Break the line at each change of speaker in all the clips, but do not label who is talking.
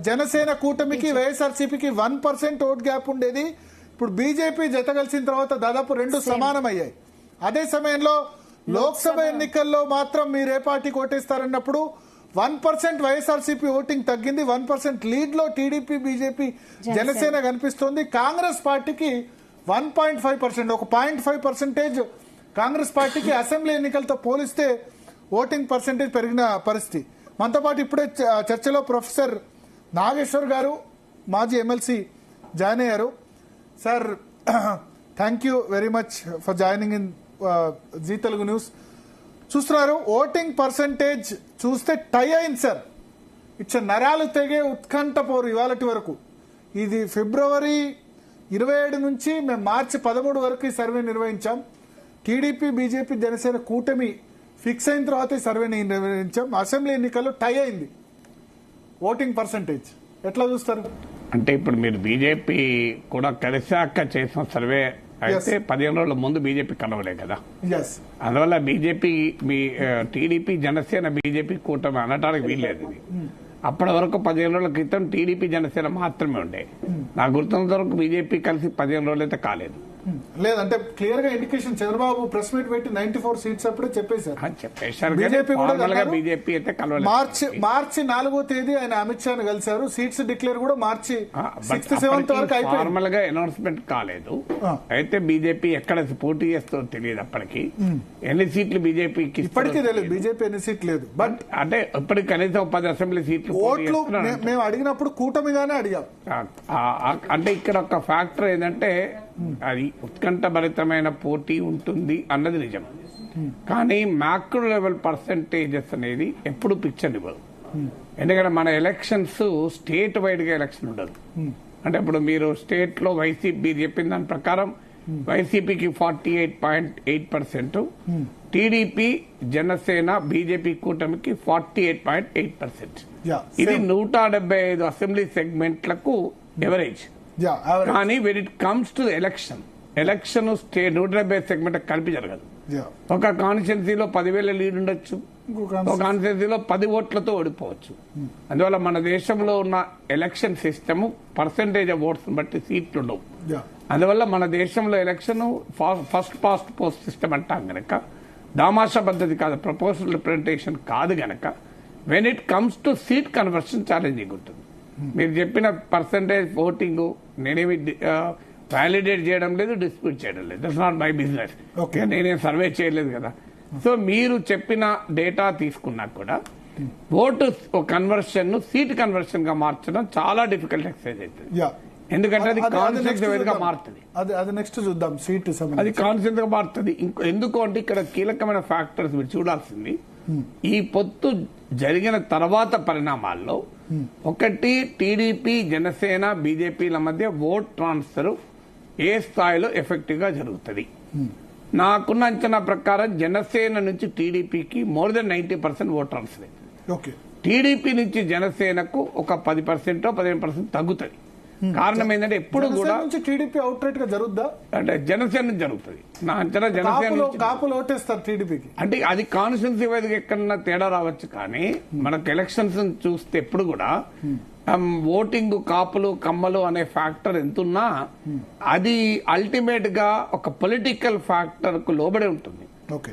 జనసేన కూటమికి వైఎస్ఆర్సీపీకి 1% vote gap ఉండేది. ఇప్పుడు బీజేపీ జత కలిసిన తర్వాత దాదాపు 2 సమానమయ్యాయి. అదే సమయంలో లోక్సభ ఎన్నికల్లో మాత్రం మీరు ఏ పార్టీకి ఓటేస్తారన్నప్పుడు 1% వైఎస్ఆర్సీపీ ఓటింగ్ తగ్గింది. 1% లీడ్ లో టీడీపీ, బీజేపీ, జనసేన కనిపిస్తోంది. కాంగ్రెస్ పార్టీకి 1.5%, ఒక 0.5% కాంగ్రెస్ పార్టీకి అసెంబ్లీ ఎన్నికలతో పోలిస్తే ఓటింగ్ పర్సెంటేజ్ పెరిగిన పరిస్థితి. మనతో పాటు ఇప్పుడే చర్చలో ప్రొఫెసర్ నాగేశ్వర్ గారు, మాజీ ఎమ్మెల్సీ జాయిన్ అయ్యారు. Sir, thank you very much for joining in Zee Telugu news. చూస్తున్నారు, ఓటింగ్ పర్సెంటేజ్ చూస్తే టై అయింది సార్. ఇట్స్ నరాలు తెగే ఉత్కంఠ పోరు ఇవాళటి వరకు. ఇది ఫిబ్రవరి 27 నుంచి మేము మార్చి 13 వరకు ఈ సర్వే నిర్వహించాం. టీడీపీ, బీజేపీ, జనసేన కూటమి ఫిక్స్ అయిన తర్వాత ఈ సర్వే నిర్వహించాం. అసెంబ్లీ ఎన్నికల్లో టై అయింది ఓటింగ్ పర్సెంటేజ్. ఎట్లా చూస్తారు?
అంటే ఇప్పుడు మీరు బీజేపీ కూడా కలిసాక చేసిన సర్వే అయితే 15 రోజుల ముందు బీజేపీ కలవలే కదా. అందువల్ల బీజేపీ టీడీపీ, జనసేన, బీజేపీ కూటమి అనటానికి వీల్లేదు. ఇది అప్పటి వరకు 15 రోజుల క్రితం టీడీపీ, జనసేన మాత్రమే ఉండే. నాకు గుర్తున్నంత వరకు బీజేపీ కలిసి 15 రోజులు అయితే కాలేదు.
లేదంటే క్లియర్ గా ఇండికేషన్ చంద్రబాబు ప్రెస్ మీట్ పెట్టి 94 సీట్స్ అప్పుడే చెప్పేశారు.
బీజేపీ అయితే కలవలేదు.
మార్చి 4వ తేదీ ఆయన అమిత్ షాను కలిశారు. సీట్స్ డిక్లేర్ కూడా మార్చి 6th 7th వరకు అయిపోయింది.
ఫార్మల్ గా అనౌన్స్మెంట్ కాలేదు. అయితే బీజేపీ ఎక్కడ పోటీ చేస్తుందో తెలియదు. అప్పటికి ఎన్ని సీట్లు బీజేపీకి
ఇప్పటికీ తెలియదు. బీజేపీ ఎన్ని సీట్లు లేదు. బట్
అంటే ఇప్పటికి కనీసం 10 అసెంబ్లీ సీట్లు
ఓట్లు మేము అడిగినప్పుడు కూటమిగానే అడిగాం.
అంటే ఇక్కడ ఒక ఫ్యాక్టర్ ఏంటంటే అది ఉత్కంఠభరితమైన పోటీ ఉంటుంది అన్నది నిజం. కానీ మ్యాక్రో లెవెల్ పర్సెంటేజెస్ అనేది ఎప్పుడు పిక్చర్ ఇవ్వదు. ఎందుకంటే మన ఎలక్షన్స్ స్టేట్ వైడ్ గా ఎలక్షన్ ఉండదు. అంటే ఇప్పుడు మీరు స్టేట్ లో వైసీపీ చెప్పిన దాని ప్రకారం వైసీపీకి 48.8%, టీడీపీ, జనసేన, బీజేపీ కూటమికి 48.8%. ఇది 175 అసెంబ్లీ సెగ్మెంట్లకు ఎవరేజ్. కానీ when it comes to election state 170 segment కలిపి జరగదు. ఒక కాన్స్టిట్యున్సీలో 10,000 లీడ్ ఉండొచ్చు, ఒక కాన్స్టిట్యున్సీలో 10 ఓట్లతో ఓడిపోవచ్చు. అందువల్ల మన దేశంలో ఉన్న election system percentage of votes బట్టి సీట్లు ఉండవు. అందువల్ల మన దేశంలో election first past post system అంటాం గనక, దామాషా పద్ధతి కాదు, ప్రపోజల్ రిప్రజెంటేషన్ కాదు గనక when it comes to seat conversion challenging ఉంటుంది. మీరు చెప్పిన పర్సంటేజ్ ఓటింగ్ నేనేమి వ్యాలిడేట్ చేయడం లేదు, డిస్ప్యూట్ చేయడం లేదు. That's not my business. నేనేం సర్వే చేయలేదు కదా. సో మీరు చెప్పిన డేటా తీసుకున్నా కూడా ఓటు కన్వర్షన్ ను సీట్ కన్వర్షన్ గా మార్చడం చాలా డిఫికల్ట్ ఎక్సర్సైజ్ అవుతుంది. ఎందుకంటే అది కాన్స్టిట్యూన్స్ గా మారుతుంది.
అది నెక్స్ట్ చూద్దాం. సీట్
అది కాన్స్టిట్యూన్స్ గా మారుతుంది. ఎందుకు అంటే ఇక్కడ కీలకమైన ఫ్యాక్టర్స్ మీరు చూడాల్సింది ఈ పొత్తు జరిగిన తర్వాత పరిణామాల్లో ఒకటి, టీడీపీ, జనసేన, బీజేపీల మధ్య ఓట్ ట్రాన్స్ఫర్ ఏ స్థాయిలో ఎఫెక్టివ్ గా జరుగుతుంది. నాకున్న అంచనా ప్రకారం జనసేన నుంచి టీడీపీకి మోర్ దెన్ 90% ఓట్ ట్రాన్స్ఫర్ అవుతుంది. టీడీపీ నుంచి జనసేనకు ఒక 10%, 15% తగ్గుతుంది. కారణం ఏంటంటే ఎప్పుడు కూడా
టీడీపీ అవుట్ రైట్ గా జరుగుద్దా
అంటే జనసేన జరుగుతుంది. నా అంచనా జనసేన
కాపులు ఓటేస్తారు టీడీపీకి.
అంటే అది కాన్స్టిట్యున్సీ వైద్యుగా ఎక్కడన్నా తేడా రావచ్చు. కానీ మనకు ఎలక్షన్స్ చూస్తే ఎప్పుడు కూడా ఓటింగ్ కాపులు, కమ్మలు అనే ఫ్యాక్టర్ ఎంతున్నా అది అల్టిమేట్ గా ఒక పొలిటికల్ ఫ్యాక్టర్ కు లోబడి ఉంటుంది.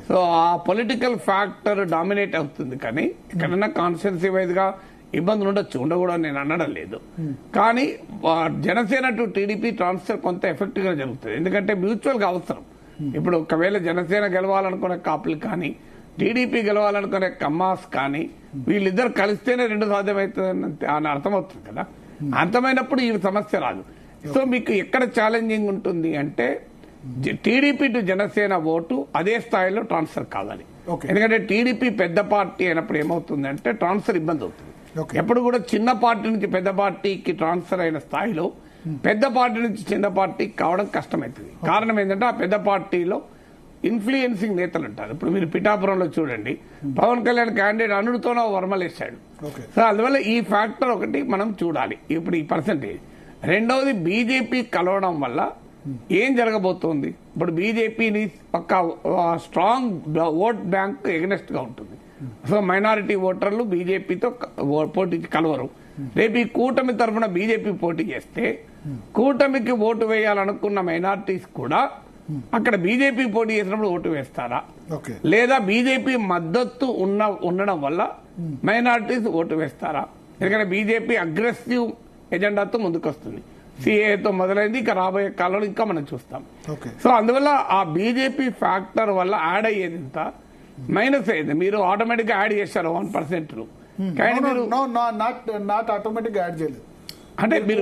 సో ఆ పొలిటికల్ ఫ్యాక్టర్ డామినేట్ అవుతుంది. కానీ ఎక్కడన్నా కాన్స్టిట్యున్సీ వైద్యుగా ఇబ్బందులు ఉండకూడదు నేను అనడం లేదు. కానీ జనసేన టు టీడీపీ ట్రాన్స్ఫర్ కొంత ఎఫెక్టివ్ గా జరుగుతుంది. ఎందుకంటే మ్యూచువల్ గా అవసరం. ఇప్పుడు ఒకవేళ జనసేన గెలవాలనుకునే కాపులు కానీ, టీడీపీ గెలవాలనుకునే కమ్మాస్ కానీ, వీళ్ళిద్దరు కలిస్తేనే 2 సాధ్యమవుతుంది అని అర్థమవుతుంది కదా. అర్థమైనప్పుడు ఈ సమస్య రాదు. సో మీకు ఎక్కడ ఛాలెంజింగ్ ఉంటుంది అంటే టీడీపీ టు జనసేన ఓటు అదే స్థాయిలో ట్రాన్స్ఫర్ కావాలి. ఎందుకంటే టీడీపీ పెద్ద పార్టీ అయినప్పుడు ఏమవుతుందంటే ట్రాన్స్ఫర్ ఇబ్బంది అవుతుంది. ఎప్పుడు కూడా చిన్న పార్టీ నుంచి పెద్ద పార్టీకి ట్రాన్స్ఫర్ అయిన స్థాయిలో పెద్ద పార్టీ నుంచి చిన్న పార్టీకి కావడం కష్టమవుతుంది. కారణం ఏంటంటే ఆ పెద్ద పార్టీలో ఇన్ఫ్లుయెన్సింగ్ నేతలు ఉంటారు. ఇప్పుడు మీరు పిఠాపురంలో చూడండి, పవన్ కళ్యాణ్ క్యాండిడేట్ అనుడితోనో వర్మలేశాడు. సో అందువల్ల ఈ ఫ్యాక్టర్ ఒకటి మనం చూడాలి. ఇప్పుడు ఈ పర్సంటేజ్. రెండవది, బీజేపీ కలవడం వల్ల ఏం జరగబోతోంది. ఇప్పుడు బీజేపీని ఒక స్ట్రాంగ్ ఓట్ బ్యాంక్ ఎగనెస్ట్ గా ఉంటుంది. సో మైనారిటీ ఓటర్లు బీజేపీతో పోటీ కలవరు. రేపు ఈ కూటమి తరఫున బీజేపీ పోటీ చేస్తే కూటమికి ఓటు వేయాలనుకున్న మైనార్టీస్ కూడా అక్కడ బీజేపీ పోటీ చేసినప్పుడు ఓటు వేస్తారా, లేదా బీజేపీ మద్దతు ఉండడం వల్ల మైనార్టీస్ ఓటు వేస్తారా? ఎందుకంటే బీజేపీ అగ్రెసివ్ ఎజెండాతో ముందుకొస్తుంది. సిఏతో మొదలైంది, ఇక రాబోయే కాలంలో ఇంకా మనం చూస్తాం. సో అందువల్ల ఆ బీజేపీ ఫ్యాక్టర్ వల్ల యాడ్ అయ్యేది ఇంత, మైనస్ అయ్యేది. మీరు ఆటోమేటిక్ గా యాడ్ చేశారు 1%. కానీ మీరు
నాట్ ఆటోమేటిక్ యాడ్ చేయలేదు.
అంటే మీరు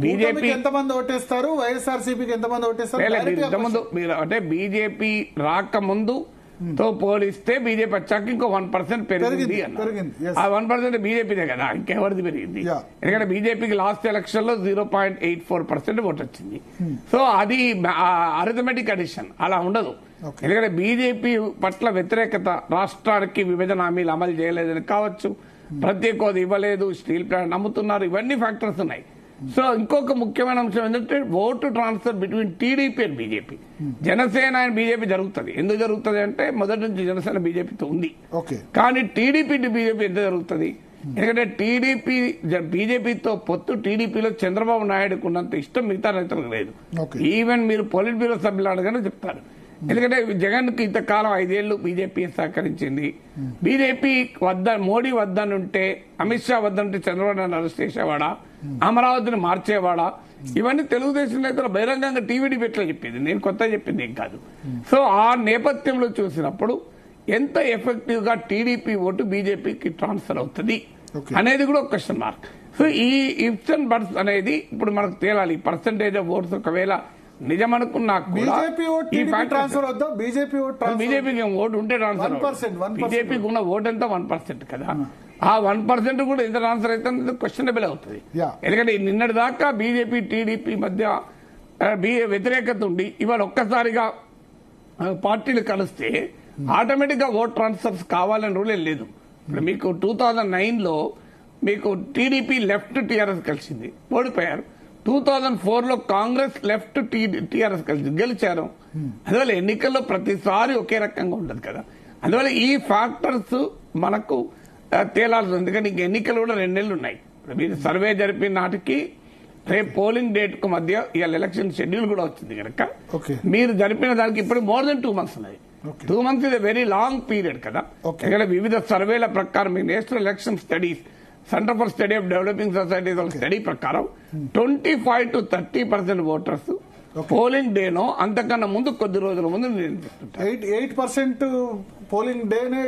బీజేపీ
ఎంతమంది ఓటేస్తారు, వైఎస్ఆర్సీపీకి ఎంతమంది ఓటేస్తారు?
మీరు అంటే బీజేపీ రాకముందు తో పోలిస్తే బీజేపీ వచ్చాక ఇంకో 1% పెరిగింది అన్న. ఆ 1% బీజేపీదే కదా, ఇంకెవరిది పెరిగింది? ఎందుకంటే బీజేపీకి లాస్ట్ ఎలక్షన్ లో 0.84% ఓటు వచ్చింది. సో అది అరిథమెటిక్ అడిషన్, అలా ఉండదు. ఎందుకంటే బీజేపీ పట్ల వ్యతిరేకత, రాష్ట్రానికి విభజన హామీలు అమలు చేయలేదని కావచ్చు, ప్రత్యేక హోదా ఇవ్వలేదు, స్టీల్ ప్లాంట్ నమ్ముతున్నారు, ఇవన్నీ ఫ్యాక్టర్స్ ఉన్నాయి. సో ఇంకొక ముఖ్యమైన అంశం ఏంటంటే vote transfer between TDP and BJP. Janasena and BJP జరుగుతుంది. ఎందుకు జరుగుతుంది అంటే మొదటి నుంచి జనసేన బీజేపీతో ఉంది, కానీ టీడీపీ టు బీజేపీ ఎందుకు జరుగుతుంది? ఎందుకంటే టీడీపీ బీజేపీతో పొత్తు, టీడీపీలో చంద్రబాబు నాయుడుకు ఉన్నంత ఇష్టం మిగతా నేతలకు లేదు. ఈవెన్ మీరు పొలిట్ బ్యూరో సభ్యులు అడగానే చెప్తారు. ఎందుకంటే జగన్ కి ఇంతకాలం 5 ఏళ్లు బీజేపీ సహకరించింది. బీజేపీ మోడీ వద్దనుంటే, అమిత్ షా వద్దనుంటే చంద్రబాబు నాయుడు అరెస్ట్ చేసేవాడా, అమరావతిని మార్చేవాడా? ఇవన్నీ తెలుగుదేశం నేతలు బహిరంగంగా టీవీ డిబేట్లో చెప్పింది, నేను కొత్త చెప్పింది ఏం కాదు. సో ఆ నేపథ్యంలో చూసినప్పుడు ఎంత ఎఫెక్టివ్ గా టీడీపీ ఓటు బీజేపీకి ట్రాన్స్ఫర్ అవుతుంది అనేది కూడా ఒక క్వశ్చన్ మార్క్. సో ఈ ఇఫ్స్ అండ్ బట్స్ అనేది ఇప్పుడు మనకు తేలాలి. పర్సంటేజ్ ఆఫ్ ఓట్స్ ఒకవేళ నిజమనుకున్నా
బీజేపీకి
ఓటు ఉంటే ట్రాన్స్ఫర్, బీజేపీకి ఉన్న ఓటు ఎంత 1% కదా, ఆ 1% కూడా ఎంత ట్రాన్స్ఫర్ అయితే క్వశ్చనబుల్ అవుతుంది. ఎందుకంటే నిన్నటి దాకా బీజేపీ టీడీపీ మధ్య వ్యతిరేకత ఉండి ఇవాళ ఒక్కసారిగా పార్టీలు కలిస్తే ఆటోమేటిక్ గా ఓట్ ట్రాన్స్ఫర్స్ కావాలని రూల్ లేదు. ఇప్పుడు మీకు 2009లో మీకు టీడీపీ లెఫ్ట్ టీఆర్ఎస్ కలిసింది, ఓడిపోయారు. 2004లో కాంగ్రెస్ లెఫ్ట్ టీఆర్ఎస్ కలిసి గెలిచారు. అందువల్ల ఎన్నికల్లో ప్రతిసారి ఒకే రకంగా ఉండదు కదా. అందువల్ల ఈ ఫ్యాక్టర్స్ మనకు తేలాల్సి ఉంది. ఎందుకంటే ఇంక ఎన్నికలు కూడా 2 నెలలు ఉన్నాయి. మీరు సర్వే జరిపిన నాటికి రేపు పోలింగ్ డేట్ కు మధ్య ఇవాళ ఎలక్షన్ షెడ్యూల్ కూడా వచ్చింది కనుక మీరు జరిపిన దానికి ఇప్పుడు మోర్ దెన్ 2 months ఉన్నాయి. 2 months ఇది వెరీ లాంగ్ పీరియడ్ కదా. ఎందుకంటే వివిధ సర్వేల ప్రకారం మీ national election studies, centre for study of developing societies study ప్రకారం 25 to 30% ఓటర్స్ పోలింగ్ డేనో అంతకన్నా ముందు కొద్ది రోజుల ముందు
8% పోలింగ్ డేనే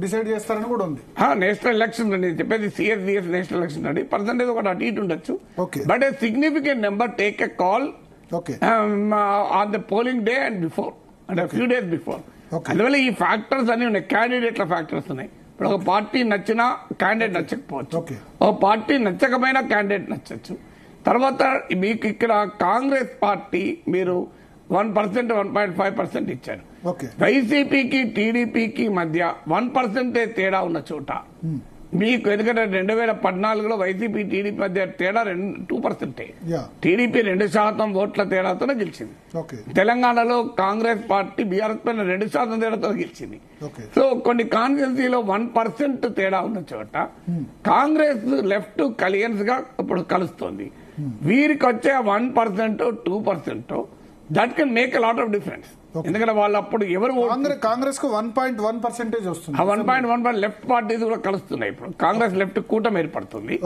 డిసైడ్ చేస్తారని కూడా ఉంది.
నేషనల్ ఎలక్షన్ చెప్పేది సిఎస్డిఎస్ నేషనల్ ఎలక్షన్ అండి. పర్సెంటేజ్ ఒకటి అటు ఇటు ఉండొచ్చు, but a significant number take a call on the polling day and before and few days before. అందువల్ల ఈ ఫ్యాక్టర్స్ అన్ని ఉన్నాయి, క్యాండిడేట్ల ఫ్యాక్టర్స్ ఉన్నాయి. ఇప్పుడు ఒక పార్టీ నచ్చినా క్యాండిడేట్ నచ్చకపోవచ్చు, ఒక పార్టీ నచ్చకపోయినా క్యాండిడేట్ నచ్చచ్చు. తర్వాత మీకు ఇక్కడ కాంగ్రెస్ పార్టీ మీరు 1%, 1.5% ఇచ్చారు. వైసీపీకి టీడీపీకి మధ్య 1% తేడా ఉన్న చోట మీకు, ఎందుకంటే 2014లో వైసీపీ టీడీపీ మధ్య తేడా 2%. టీడీపీ 2% ఓట్ల తేడాతోనే గెలిచింది. తెలంగాణలో కాంగ్రెస్ పార్టీ బీఆర్ఎస్ పైన 2% తేడాతో గెలిచింది. సో కొన్ని కాన్స్టిట్యున్సీలో 1% తేడా ఉన్న చోట కాంగ్రెస్ లెఫ్ట్ అలయన్స్ గా ఇప్పుడు కలుస్తోంది. వీరికి వచ్చే 1%, 2% that can make a lot of difference. ఎందుకంటే వాళ్ళు అప్పుడు ఎవరు
కాంగ్రెస్ కు 1.1% వస్తుంది.
1.1 లెఫ్ట్ పార్టీస్ కూడా కలుస్తున్నాయి. ఇప్పుడు కాంగ్రెస్ లెఫ్ట్ కూటమి ఏర్పడుతుంది.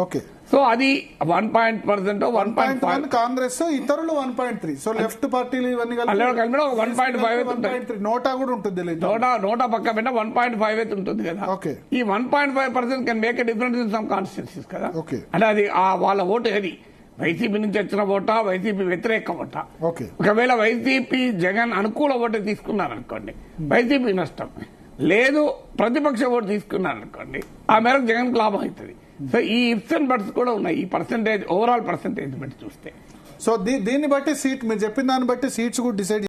సో అది 1% 1.5
కాంగ్రెస్, ఇతరులు 1.3. సో లెఫ్ట్ పార్టీలు ఇవన్నీ
1.5
నోటా కూడా ఉంటుంది.
నోటా పక్క పెట్టిన 1.5 ఉంటుంది కదా. ఈ 1.5% can make a difference in some constituencies కదా. అంటే అది వాళ్ళ ఓటు ఏది వైసీపీ నుంచి వచ్చిన ఓటా, వైసీపీ వ్యతిరేక ఓటా. ఒకవేళ వైసీపీ జగన్ అనుకూల ఓటు తీసుకున్నారనుకోండి వైసీపీ నష్టం, లేదు ప్రతిపక్ష ఓటు తీసుకున్నారనుకోండి ఆ మేరకు జగన్ లాభం అవుతుంది. సో ఈ ఇఫ్స్ అండ్ బట్స్ కూడా ఉన్నాయి ఈ పర్సెంటేజ్, ఓవరాల్ పర్సెంటేజ్ బట్టి చూస్తే.
సో దీన్ని బట్టి సీట్, మీరు చెప్పిన దాన్ని బట్టి సీట్స్ కూడా డిసైడ్